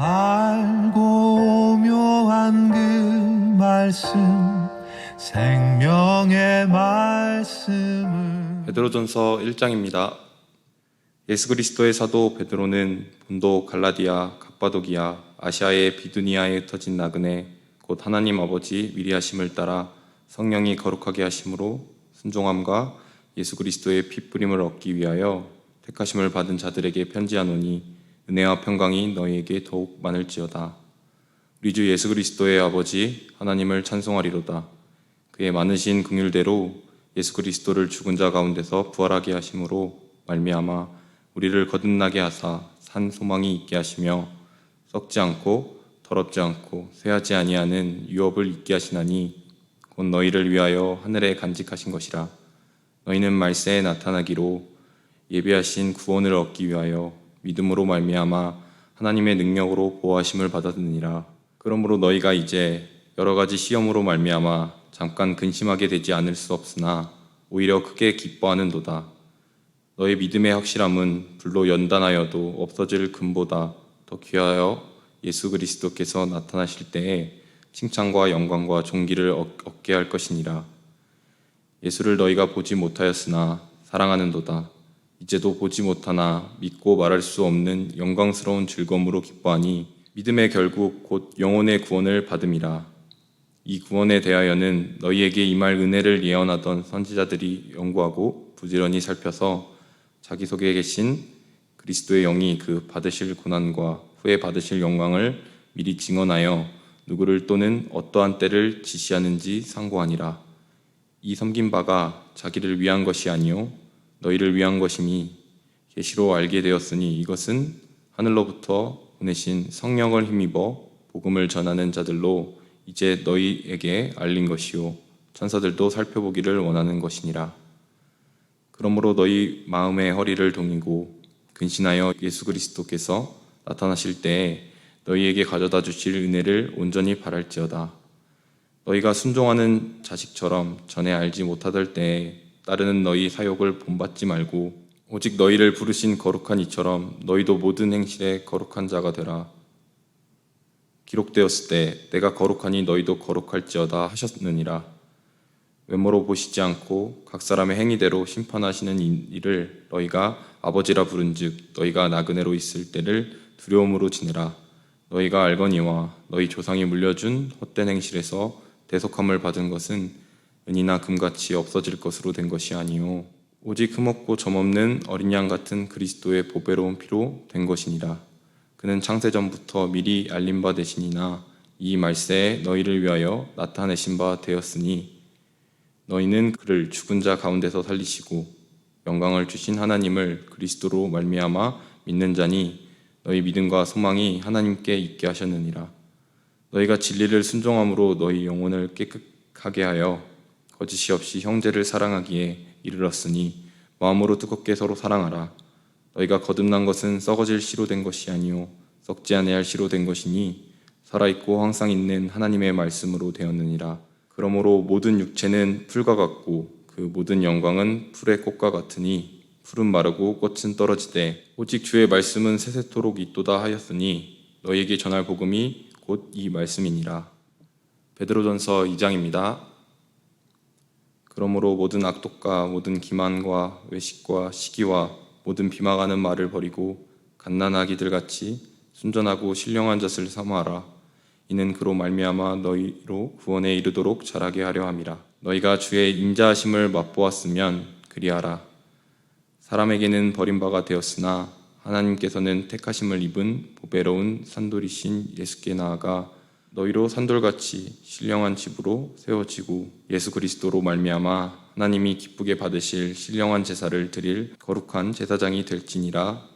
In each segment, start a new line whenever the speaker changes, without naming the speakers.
알고 묘한 그 말씀, 생명의 말씀을.
베드로전서 1장입니다. 예수 그리스도의 사도 베드로는 본도 갈라디아, 갑바도기아, 아시아의 비두니아에 흩어진 나그네 곧 하나님 아버지 위리하심을 따라 성령이 거룩하게 하심으로 순종함과 예수 그리스도의 핏부림을 얻기 위하여 택하심을 받은 자들에게 편지하노니 은혜와 평강이 너희에게 더욱 많을지어다. 우리 주 예수 그리스도의 아버지 하나님을 찬송하리로다. 그의 많으신 긍휼대로 예수 그리스도를 죽은 자 가운데서 부활하게 하심으로 말미암아 우리를 거듭나게 하사 산 소망이 있게 하시며 썩지 않고 더럽지 않고 쇠하지 아니하는 유업을 있게 하시나니 곧 너희를 위하여 하늘에 간직하신 것이라. 너희는 말세에 나타나기로 예비하신 구원을 얻기 위하여 믿음으로 말미암아 하나님의 능력으로 보호하심을 받았느니라. 그러므로 너희가 이제 여러 가지 시험으로 말미암아 잠깐 근심하게 되지 않을 수 없으나 오히려 크게 기뻐하는도다. 너희 믿음의 확실함은 불로 연단하여도 없어질 금보다 더 귀하여 예수 그리스도께서 나타나실 때에 칭찬과 영광과 존귀를 얻게 할 것이니라. 예수를 너희가 보지 못하였으나 사랑하는도다. 이제도 보지 못하나 믿고 말할 수 없는 영광스러운 즐거움으로 기뻐하니 믿음의 결국 곧 영혼의 구원을 받음이라. 이 구원에 대하여는 너희에게 임할 은혜를 예언하던 선지자들이 연구하고 부지런히 살펴서 자기 속에 계신 그리스도의 영이 그 받으실 고난과 후에 받으실 영광을 미리 증언하여 누구를 또는 어떠한 때를 지시하는지 상고하니라. 이 섬긴 바가 자기를 위한 것이 아니요 너희를 위한 것이니 계시로 알게 되었으니 이것은 하늘로부터 보내신 성령을 힘입어 복음을 전하는 자들로 이제 너희에게 알린 것이요 천사들도 살펴보기를 원하는 것이니라. 그러므로 너희 마음의 허리를 동이고 근신하여 예수 그리스도께서 나타나실 때에 너희에게 가져다 주실 은혜를 온전히 바랄지어다. 너희가 순종하는 자식처럼 전에 알지 못하던 때에 따르는 너희 사욕을 본받지 말고 오직 너희를 부르신 거룩한 이처럼 너희도 모든 행실에 거룩한 자가 되라. 기록되었을 때 내가 거룩하니 너희도 거룩할지어다 하셨느니라. 외모로 보시지 않고 각 사람의 행위대로 심판하시는 이를 너희가 아버지라 부른즉 너희가 나그네로 있을 때를 두려움으로 지내라. 너희가 알거니와 너희 조상이 물려준 헛된 행실에서 대속함을 받은 것은 은이나 금같이 없어질 것으로 된 것이 아니요 오직 흠없고 점없는 어린 양 같은 그리스도의 보배로운 피로 된 것이니라. 그는 창세전부터 미리 알린 바 되시니나 이 말세에 너희를 위하여 나타내신 바 되었으니 너희는 그를 죽은 자 가운데서 살리시고 영광을 주신 하나님을 그리스도로 말미암아 믿는 자니 너희 믿음과 소망이 하나님께 있게 하셨느니라. 너희가 진리를 순종함으로 너희 영혼을 깨끗하게 하여 거짓이 없이 형제를 사랑하기에 이르렀으니 마음으로 뜨겁게 서로 사랑하라. 너희가 거듭난 것은 썩어질 씨로 된 것이 아니요 썩지 아니할 씨로 된 것이니 살아있고 항상 있는 하나님의 말씀으로 되었느니라. 그러므로 모든 육체는 풀과 같고 그 모든 영광은 풀의 꽃과 같으니 풀은 마르고 꽃은 떨어지되 오직 주의 말씀은 세세토록 있도다 하였으니 너희에게 전할 복음이 곧 이 말씀이니라. 베드로전서 2장입니다. 그러므로 모든 악독과 모든 기만과 외식과 시기와 모든 비방하는 말을 버리고 갓난아기들 같이 순전하고 신령한 젖을 사모하라. 이는 그로 말미암아 너희로 구원에 이르도록 자라게 하려 함이라. 너희가 주의 인자하심을 맛보았으면 그리하라. 사람에게는 버림바가 되었으나 하나님께서는 택하심을 입은 보배로운 산돌이신 예수께 나아가 너희로 산돌같이 신령한 집으로 세워지고 예수 그리스도로 말미암아 하나님이 기쁘게 받으실 신령한 제사를 드릴 거룩한 제사장이 될지니라.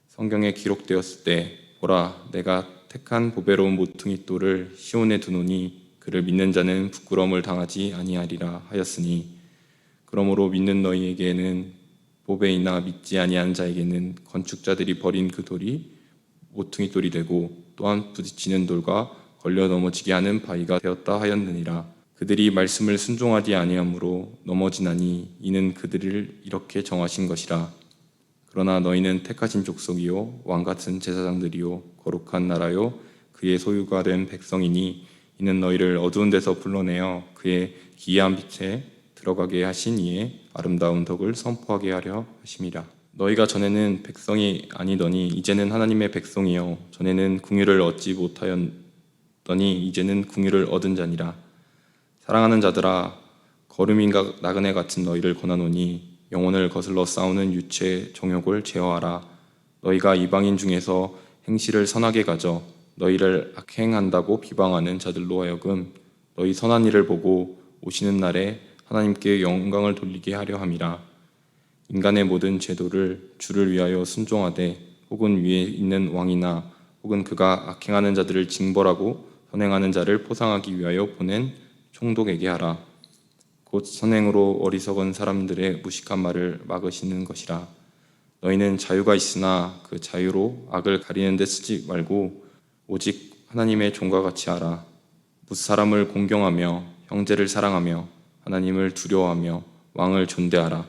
성경에 기록되었을 때 보라 내가 택한 보배로운 모퉁이 돌을 시온에 두노니 그를 믿는 자는 부끄러움을 당하지 아니하리라 하였으니 그러므로 믿는 너희에게는 보배이나 믿지 아니한 자에게는 건축자들이 버린 그 돌이 모퉁이 돌이 되고 또한 부딪히는 돌과 걸려 넘어지게 하는 바위가 되었다 하였느니라. 그들이 말씀을 순종하지 아니하므로 넘어지나니 이는 그들을 이렇게 정하신 것이라. 그러나 너희는 택하신 족속이요 왕같은 제사장들이요 거룩한 나라요 그의 소유가 된 백성이니 이는 너희를 어두운 데서 불러내어 그의 기이한 빛에 들어가게 하신 이의 아름다운 덕을 선포하게 하려 하심이라. 너희가 전에는 백성이 아니더니 이제는 하나님의 백성이요 전에는 궁유를 얻지 못하였더니 이제는 궁유를 얻은 자니라. 사랑하는 자들아 거름인가 나그네 같은 너희를 권하노니 영혼을 거슬러 싸우는 유체 정욕을 제어하라. 너희가 이방인 중에서 행실을 선하게 가져 너희를 악행한다고 비방하는 자들로 하여금 너희 선한 일을 보고 오시는 날에 하나님께 영광을 돌리게 하려 함이라. 인간의 모든 제도를 주를 위하여 순종하되 혹은 위에 있는 왕이나 혹은 그가 악행하는 자들을 징벌하고 선행하는 자를 포상하기 위하여 보낸 총독에게 하라. 곧 선행으로 어리석은 사람들의 무식한 말을 막으시는 것이라. 너희는 자유가 있으나 그 자유로 악을 가리는 데 쓰지 말고 오직 하나님의 종과 같이 하라. 무슨 사람을 공경하며 형제를 사랑하며 하나님을 두려워하며 왕을 존대하라.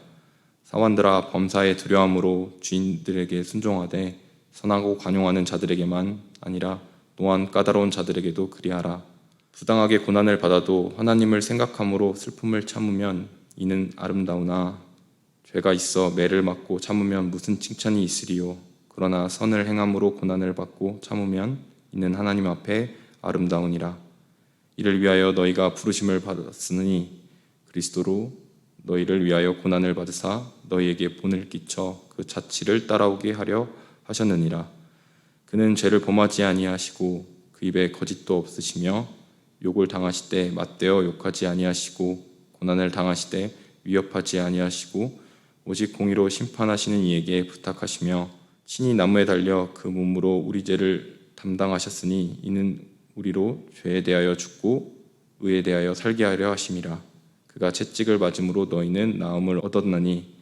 사원들아 범사에 두려움으로 주인들에게 순종하되 선하고 관용하는 자들에게만 아니라 또한 까다로운 자들에게도 그리하라. 부당하게 고난을 받아도 하나님을 생각함으로 슬픔을 참으면 이는 아름다우나 죄가 있어 매를 맞고 참으면 무슨 칭찬이 있으리요. 그러나 선을 행함으로 고난을 받고 참으면 이는 하나님 앞에 아름다우니라. 이를 위하여 너희가 부르심을 받았으니 그리스도로 너희를 위하여 고난을 받으사 너희에게 본을 끼쳐 그 자치를 따라오게 하려 하셨느니라. 그는 죄를 범하지 아니하시고 그 입에 거짓도 없으시며 욕을 당하시되 맞대어 욕하지 아니하시고 고난을 당하시되 위협하지 아니하시고 오직 공의로 심판하시는 이에게 부탁하시며 친히 나무에 달려 그 몸으로 우리 죄를 담당하셨으니 이는 우리로 죄에 대하여 죽고 의에 대하여 살게 하려 하심이라. 그가 채찍을 맞음으로 너희는 나음을 얻었나니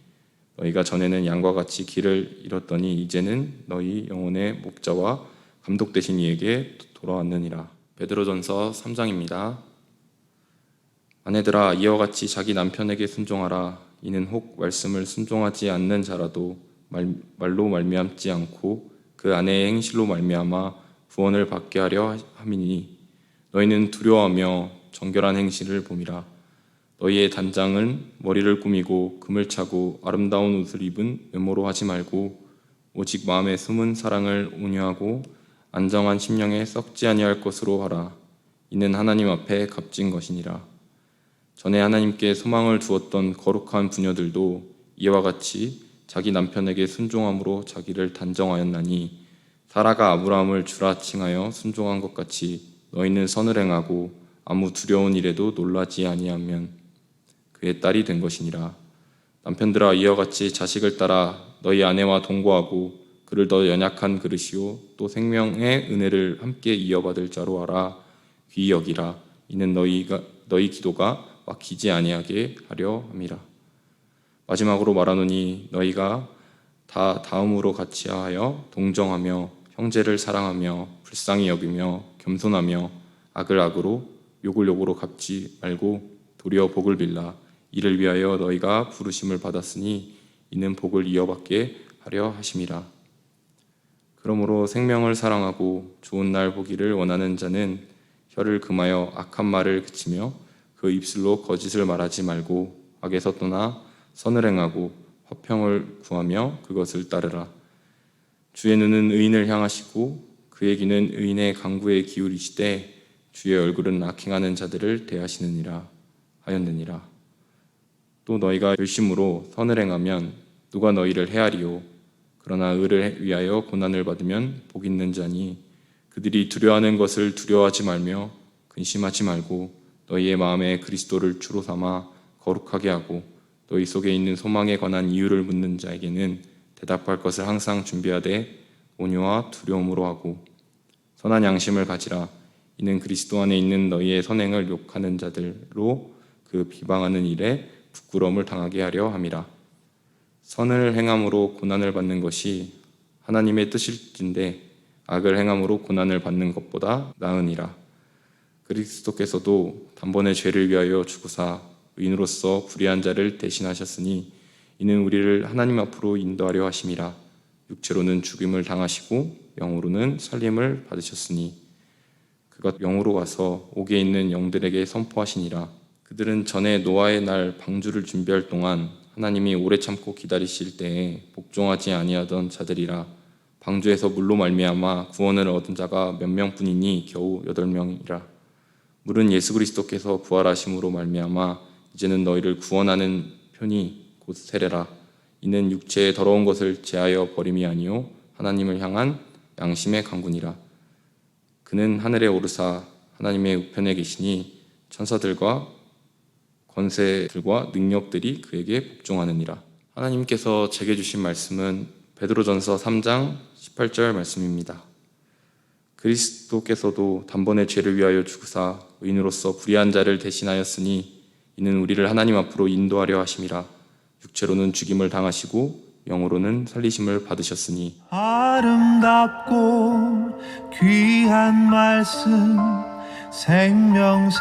너희가 전에는 양과 같이 길을 잃었더니 이제는 너희 영혼의 목자와 감독 되신 이에게 돌아왔느니라. 베드로전서 3장입니다. 아내들아 이와 같이 자기 남편에게 순종하라. 이는 혹 말씀을 순종하지 않는 자라도 말로 말미암지 않고 그 아내의 행실로 말미암아 구원을 받게 하려 함이니 너희는 두려워하며 정결한 행실을 봄이라. 너희의 단장은 머리를 꾸미고 금을 차고 아름다운 옷을 입은 외모로 하지 말고 오직 마음에 숨은 사랑을 온유하고 안정한 심령에 썩지 아니할 것으로 하라. 이는 하나님 앞에 값진 것이니라. 전에 하나님께 소망을 두었던 거룩한 부녀들도 이와 같이 자기 남편에게 순종함으로 자기를 단정하였나니 사라가 아브라함을 주라 칭하여 순종한 것 같이 너희는 선을 행하고 아무 두려운 일에도 놀라지 아니하면 그의 딸이 된 것이니라. 남편들아 이와 같이 자식을 따라 너희 아내와 동거하고 그를 더 연약한 그릇이요 또 생명의 은혜를 함께 이어받을 자로 하라. 귀히 여기라. 이는 너희 기도가 막히지 아니하게 하려 함이라. 마지막으로 말하노니 너희가 다 다음으로 같이 하여 동정하며 형제를 사랑하며 불쌍히 여기며 겸손하며 악을 악으로 욕을 욕으로 갚지 말고 도리어 복을 빌라. 이를 위하여 너희가 부르심을 받았으니 이는 복을 이어받게 하려 하심이라. 그러므로 생명을 사랑하고 좋은 날 보기를 원하는 자는 혀를 금하여 악한 말을 그치며 그 입술로 거짓을 말하지 말고 악에서 떠나 선을 행하고 화평을 구하며 그것을 따르라. 주의 눈은 의인을 향하시고 그의 귀는 의인의 간구에 기울이시되 주의 얼굴은 악행하는 자들을 대하시느니라 하였느니라. 또 너희가 열심으로 선을 행하면 누가 너희를 헤아리요. 그러나 의를 위하여 고난을 받으면 복 있는 자니 그들이 두려워하는 것을 두려워하지 말며 근심하지 말고 너희의 마음에 그리스도를 주로 삼아 거룩하게 하고 너희 속에 있는 소망에 관한 이유를 묻는 자에게는 대답할 것을 항상 준비하되 온유와 두려움으로 하고 선한 양심을 가지라. 이는 그리스도 안에 있는 너희의 선행을 욕하는 자들로 그 비방하는 일에 부끄러움을 당하게 하려 함이라. 선을 행함으로 고난을 받는 것이 하나님의 뜻일진데 악을 행함으로 고난을 받는 것보다 나으니라. 그리스도께서도 단번에 죄를 위하여 죽으사 의인으로서 불의한 자를 대신하셨으니 이는 우리를 하나님 앞으로 인도하려 하심이라. 육체로는 죽임을 당하시고 영으로는 살림을 받으셨으니 그가 영으로 가서 옥에 있는 영들에게 선포하시니라. 그들은 전에 노아의 날 방주를 준비할 동안 하나님이 오래 참고 기다리실 때에 복종하지 아니하던 자들이라. 방주에서 물로 말미암아 구원을 얻은 자가 몇 명뿐이니 겨우 8명이라. 물은 예수 그리스도께서 부활하심으로 말미암아 이제는 너희를 구원하는 편이 곧 세례라. 이는 육체의 더러운 것을 제하여 버림이 아니요 하나님을 향한 양심의 강군이라. 그는 하늘에 오르사 하나님의 우편에 계시니 천사들과 권세들과 능력들이 그에게 복종하느니라. 하나님께서 제게 주신 말씀은 베드로전서 3장 18절 말씀입니다. 그리스도께서도 단번에 죄를 위하여 죽으사 의인으로서 불의한 자를 대신하였으니 이는 우리를 하나님 앞으로 인도하려 하심이라. 육체로는 죽임을 당하시고 영으로는 살리심을 받으셨으니.
아름답고 귀한 말씀 생명샘이로다.